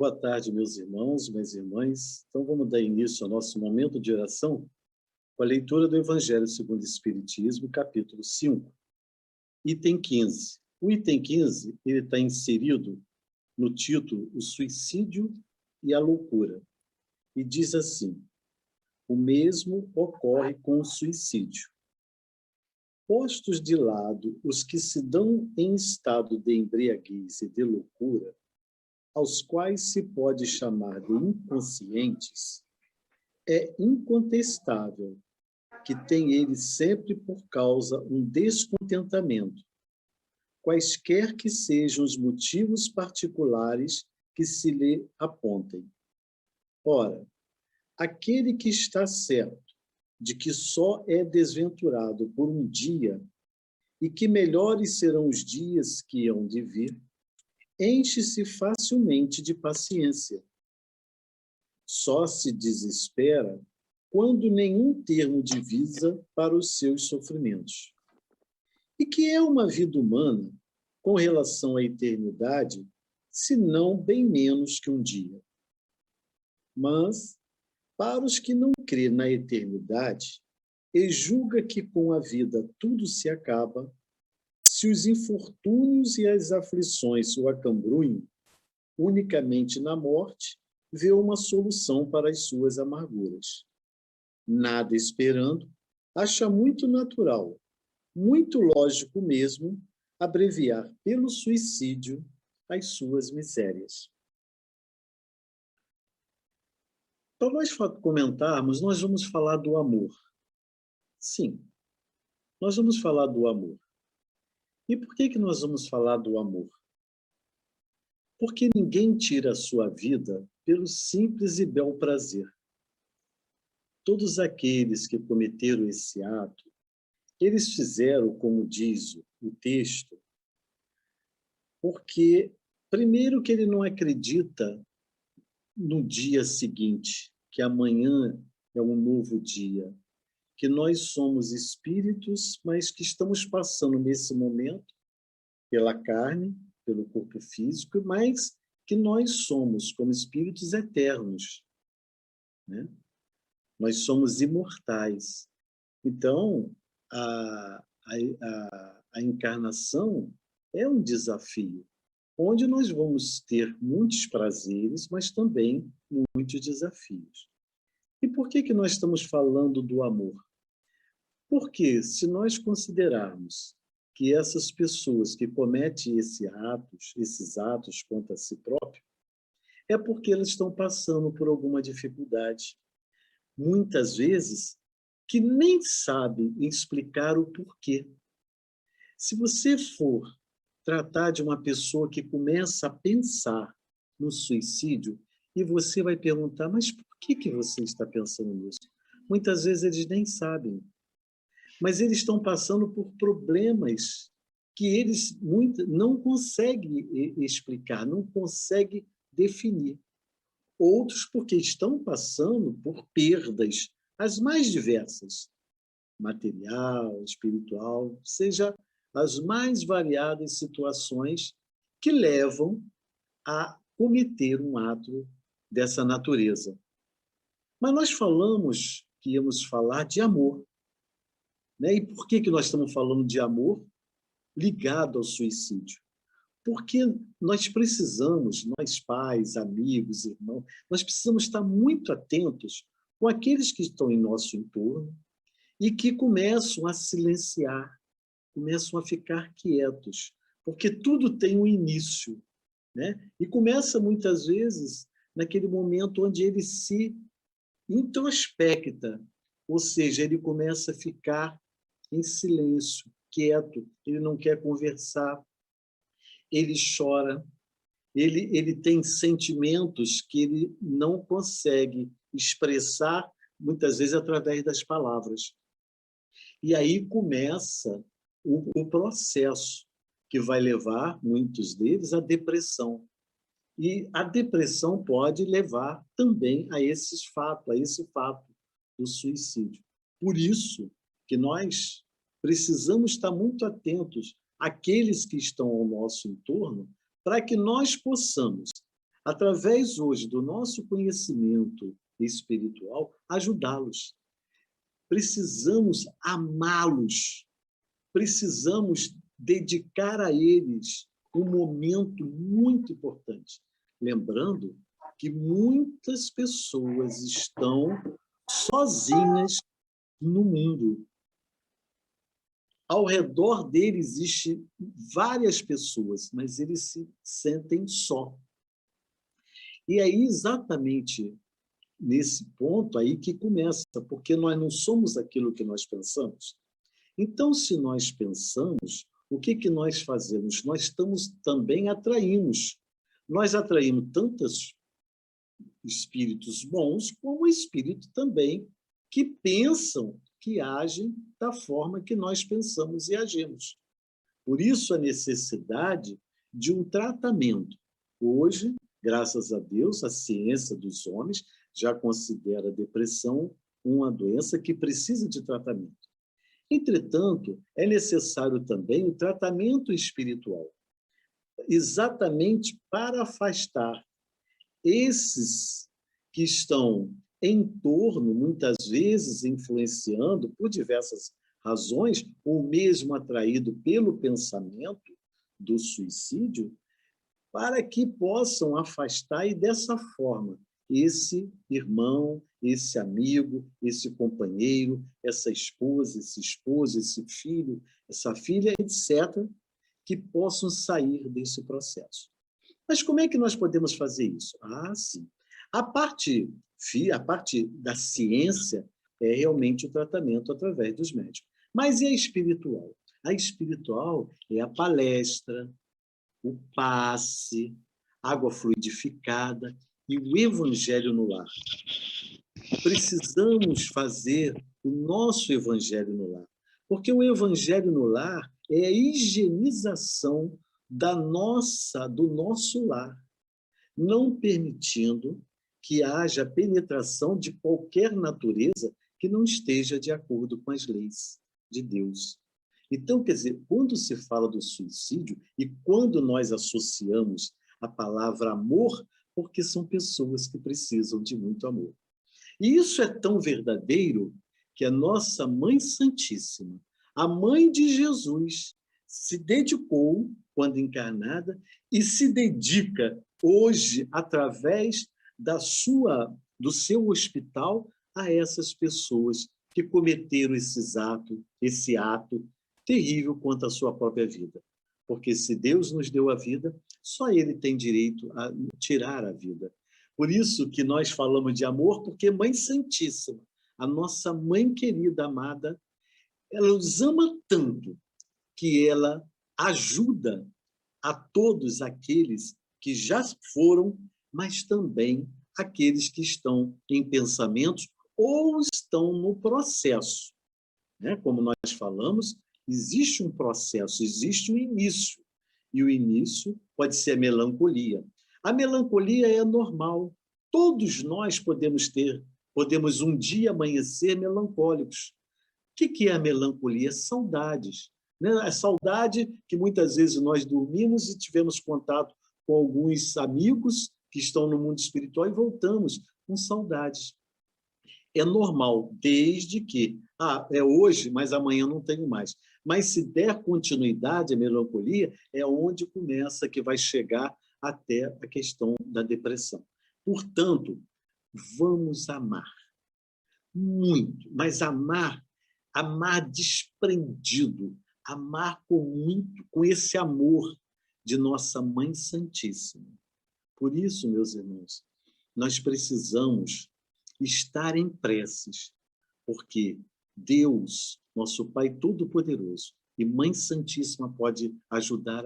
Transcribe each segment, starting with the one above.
Boa tarde, meus irmãos, minhas irmãs. Então, vamos dar início ao nosso momento de oração com a leitura do Evangelho segundo o Espiritismo, capítulo 5, item 15. O item 15 ele está inserido no título O Suicídio e a Loucura. E diz assim: o mesmo ocorre com o suicídio. Postos de lado os que se dão em estado de embriaguez e de loucura, aos quais se pode chamar de inconscientes, é incontestável que tem ele sempre por causa um descontentamento, quaisquer que sejam os motivos particulares que se lhe apontem. Ora, aquele que está certo de que só é desventurado por um dia e que melhores serão os dias que hão de vir, enche-se facilmente de paciência. Só se desespera quando nenhum termo divisa para os seus sofrimentos. E que é uma vida humana com relação à eternidade, se não bem menos que um dia. Mas, para os que não crê na eternidade e julga que com a vida tudo se acaba, se os infortúnios e as aflições o acambruem, unicamente na morte vê uma solução para as suas amarguras. Nada esperando, acha muito natural, muito lógico mesmo, abreviar pelo suicídio as suas misérias. Para nós comentarmos, nós vamos falar do amor. Sim, nós vamos falar do amor. E por que nós vamos falar do amor? Porque ninguém tira a sua vida pelo simples e bel prazer. Todos aqueles que cometeram esse ato, eles fizeram, como diz o texto, porque, primeiro, que ele não acredita no dia seguinte, que amanhã é um novo dia, que nós somos espíritos, mas que estamos passando nesse momento pela carne, pelo corpo físico, mas que nós somos, como espíritos eternos, né? Nós somos imortais. Então, a encarnação é um desafio, onde nós vamos ter muitos prazeres, mas também muitos desafios. E por que nós estamos falando do amor? Porque se nós considerarmos que essas pessoas que cometem esses atos contra si próprio, é porque elas estão passando por alguma dificuldade. Muitas vezes, que nem sabem explicar o porquê. Se você for tratar de uma pessoa que começa a pensar no suicídio, e você vai perguntar, mas por que você está pensando nisso? Muitas vezes eles nem sabem. Mas eles estão passando por problemas que eles não conseguem explicar, não conseguem definir. Outros porque estão passando por perdas as mais diversas, material, espiritual, seja as mais variadas situações que levam a cometer um ato dessa natureza. Mas nós falamos que íamos falar de amor, né? E por que nós estamos falando de amor ligado ao suicídio? Porque nós precisamos, nós pais, amigos, irmãos, nós precisamos estar muito atentos com aqueles que estão em nosso entorno e que começam a silenciar, começam a ficar quietos, porque tudo tem um início, né? E começa muitas vezes naquele momento onde ele se introspecta, ou seja, ele começa a ficar em silêncio, quieto, ele não quer conversar, ele chora, ele tem sentimentos que ele não consegue expressar, muitas vezes através das palavras. E aí começa o processo que vai levar, muitos deles, à depressão. E a depressão pode levar também a esse fato do suicídio. Por isso que nós precisamos estar muito atentos àqueles que estão ao nosso entorno, para que nós possamos através hoje do nosso conhecimento espiritual, ajudá-los. Precisamos amá-los, precisamos dedicar a eles um momento muito importante. Lembrando que muitas pessoas estão sozinhas no mundo. Ao redor dele existem várias pessoas, mas eles se sentem só. E aí, exatamente nesse ponto aí que começa, porque nós não somos aquilo que nós pensamos. Então, se nós pensamos, o que que nós fazemos? Nós estamos também atraímos. Nós atraímos tantos espíritos bons, como espíritos também que pensam, que agem da forma que nós pensamos e agimos. Por isso, a necessidade de um tratamento. Hoje, graças a Deus, a ciência dos homens já considera a depressão uma doença que precisa de tratamento. Entretanto, é necessário também o tratamento espiritual, exatamente para afastar esses que estão em torno, muitas vezes influenciando por diversas razões, ou mesmo atraído pelo pensamento do suicídio, para que possam afastar e dessa forma esse irmão, esse amigo, esse companheiro, essa esposa, esse esposo, esse filho, essa filha, etc., que possam sair desse processo. Mas como é que nós podemos fazer isso? Ah, sim. A parte da ciência é realmente o tratamento através dos médicos. Mas e a espiritual? A espiritual é a palestra, o passe, água fluidificada e o evangelho no lar. Precisamos fazer o nosso evangelho no lar, porque o evangelho no lar é a higienização do nosso lar, não permitindo que haja penetração de qualquer natureza que não esteja de acordo com as leis de Deus. Então, quer dizer, quando se fala do suicídio e quando nós associamos a palavra amor, porque são pessoas que precisam de muito amor. E isso é tão verdadeiro que a nossa Mãe Santíssima, a Mãe de Jesus, se dedicou, quando encarnada, e se dedica hoje, através do seu hospital, a essas pessoas que cometeram esse ato terrível contra a sua própria vida. Porque se Deus nos deu a vida, só Ele tem direito a tirar a vida. Por isso que nós falamos de amor, porque Mãe Santíssima, a nossa mãe querida, amada, ela nos ama tanto que ela ajuda a todos aqueles que já foram, mas também aqueles que estão em pensamentos ou estão no processo. Né? Como nós falamos, existe um processo, existe um início. E o início pode ser a melancolia. A melancolia é normal. Todos nós podemos um dia amanhecer melancólicos. O que é a melancolia? Saudades. Né? A saudade que muitas vezes nós dormimos e tivemos contato com alguns amigos que estão no mundo espiritual e voltamos com saudades. É normal, desde que, é hoje, mas amanhã não tenho mais. Mas se der continuidade à melancolia, é onde começa, que vai chegar até a questão da depressão. Portanto, vamos amar muito, mas amar desprendido, amar com esse amor de nossa Mãe Santíssima. Por isso, meus irmãos, nós precisamos estar em preces, porque Deus, nosso Pai Todo-Poderoso, e Mãe Santíssima pode ajudar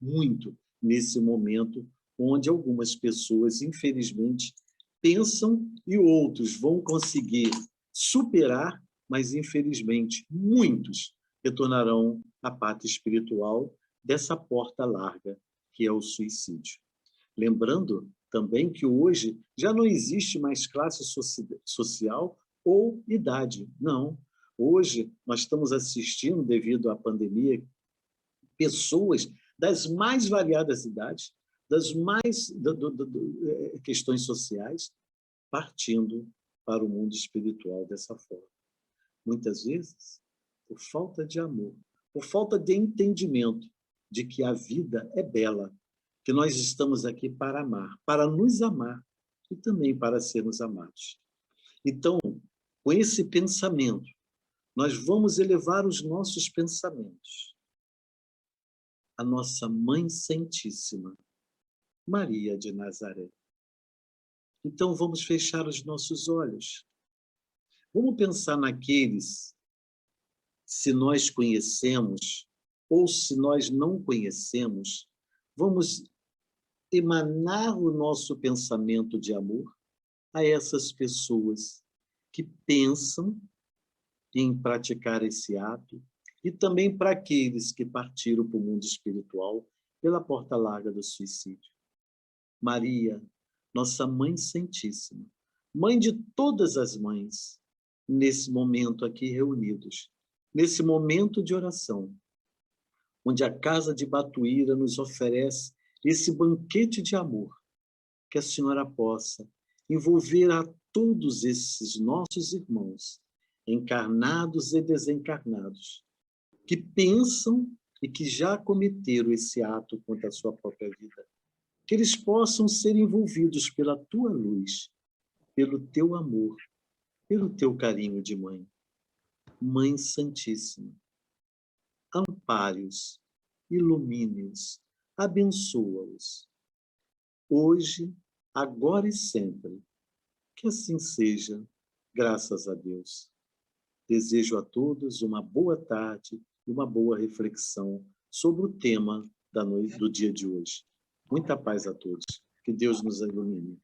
muito nesse momento onde algumas pessoas, infelizmente, pensam e outros vão conseguir superar, mas, infelizmente, muitos retornarão à pátria espiritual dessa porta larga que é o suicídio. Lembrando também que hoje já não existe mais classe social ou idade. Não. Hoje nós estamos assistindo, devido à pandemia, pessoas das mais variadas idades, das mais questões sociais, partindo para o mundo espiritual dessa forma. Muitas vezes, por falta de amor, por falta de entendimento de que a vida é bela, que nós estamos aqui para amar, para nos amar e também para sermos amados. Então, com esse pensamento, nós vamos elevar os nossos pensamentos à nossa Mãe Santíssima, Maria de Nazaré. Então, vamos fechar os nossos olhos. Vamos pensar naqueles, se nós conhecemos ou se nós não conhecemos, vamos emanar o nosso pensamento de amor a essas pessoas que pensam em praticar esse ato e também para aqueles que partiram para o mundo espiritual pela porta larga do suicídio. Maria, nossa Mãe Santíssima, Mãe de todas as mães, nesse momento aqui reunidos, nesse momento de oração, onde a Casa de Batuíra nos oferece esse banquete de amor, que a Senhora possa envolver a todos esses nossos irmãos, encarnados e desencarnados, que pensam e que já cometeram esse ato contra a sua própria vida, que eles possam ser envolvidos pela tua luz, pelo teu amor, pelo teu carinho de mãe. Mãe Santíssima, ampare-os, ilumine-os, abençoa-os, hoje, agora e sempre. Que assim seja, graças a Deus. Desejo a todos uma boa tarde e uma boa reflexão sobre o tema do dia de hoje. Muita paz a todos. Que Deus nos ilumine.